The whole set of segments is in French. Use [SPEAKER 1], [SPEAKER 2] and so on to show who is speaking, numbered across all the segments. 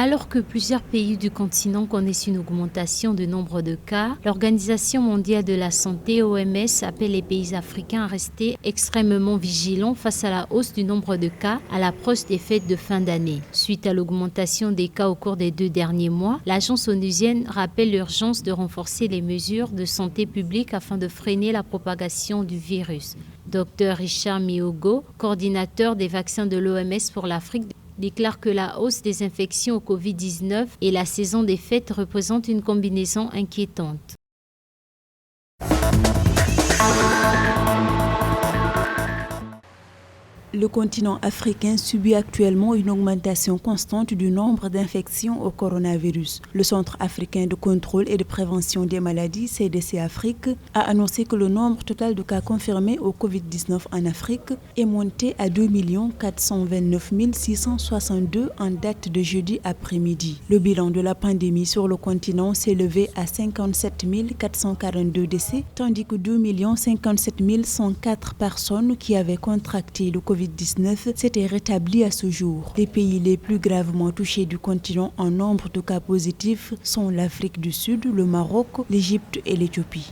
[SPEAKER 1] Alors que plusieurs pays du continent connaissent une augmentation du nombre de cas, l'Organisation mondiale de la santé (OMS) appelle les pays africains à rester extrêmement vigilants face à la hausse du nombre de cas à l'approche des fêtes de fin d'année. Suite à l'augmentation des cas au cours des 2 derniers mois, l'agence onusienne rappelle l'urgence de renforcer les mesures de santé publique afin de freiner la propagation du virus. Dr Richard Miogo, coordinateur des vaccins de l'OMS pour l'Afrique, déclare que la hausse des infections au Covid-19 et la saison des fêtes représentent une combinaison inquiétante.
[SPEAKER 2] Le continent africain subit actuellement une augmentation constante du nombre d'infections au coronavirus. Le Centre africain de contrôle et de prévention des maladies, CDC Afrique, a annoncé que le nombre total de cas confirmés au Covid-19 en Afrique est monté à 2 429 662 en date de jeudi après-midi. Le bilan de la pandémie sur le continent s'est élevé à 57 442 décès, tandis que 2 57 104 personnes qui avaient contracté le Covid-19 s'étaient rétablis à ce jour. Les pays les plus gravement touchés du continent en nombre de cas positifs sont l'Afrique du Sud, le Maroc, l'Égypte et l'Éthiopie.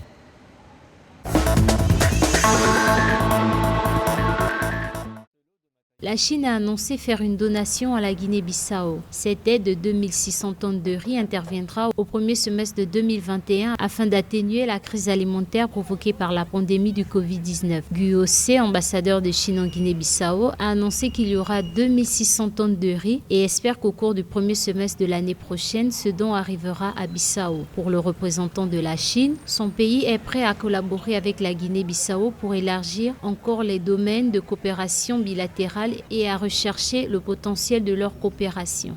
[SPEAKER 1] La Chine a annoncé faire une donation à la Guinée-Bissau. Cette aide de 2600 tonnes de riz interviendra au premier semestre de 2021 afin d'atténuer la crise alimentaire provoquée par la pandémie du Covid-19. Guo Ce, ambassadeur de Chine en Guinée-Bissau, a annoncé qu'il y aura 2600 tonnes de riz et espère qu'au cours du premier semestre de l'année prochaine, ce don arrivera à Bissau. Pour le représentant de la Chine, son pays est prêt à collaborer avec la Guinée-Bissau pour élargir encore les domaines de coopération bilatérale et à rechercher le potentiel de leur coopération.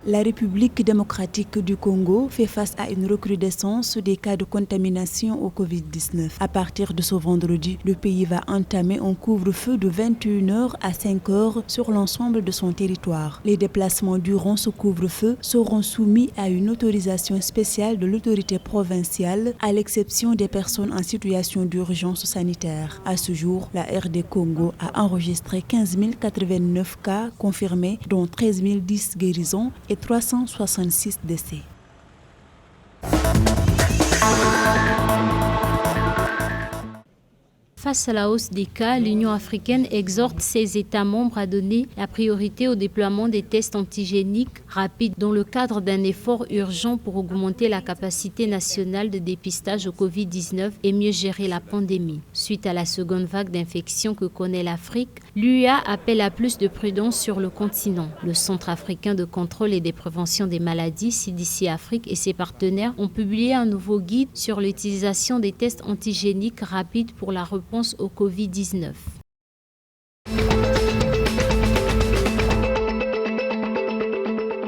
[SPEAKER 2] La République démocratique du Congo fait face à une recrudescence des cas de contamination au Covid-19. À partir de ce vendredi, le pays va entamer un couvre-feu de 21h à 5h sur l'ensemble de son territoire. Les déplacements durant ce couvre-feu seront soumis à une autorisation spéciale de l'autorité provinciale, à l'exception des personnes en situation d'urgence sanitaire. À ce jour, la RD Congo a enregistré 15 089 cas confirmés, dont 13 010 guérisons et 366 décès.
[SPEAKER 1] Face à la hausse des cas, l'Union africaine exhorte ses États membres à donner la priorité au déploiement des tests antigéniques rapides dans le cadre d'un effort urgent pour augmenter la capacité nationale de dépistage au Covid-19 et mieux gérer la pandémie. Suite à la seconde vague d'infection que connaît l'Afrique, l'UA appelle à plus de prudence sur le continent. Le Centre africain de contrôle et de prévention des maladies, CDC Afrique, et ses partenaires ont publié un nouveau guide sur l'utilisation des tests antigéniques rapides pour la réponse au Covid-19.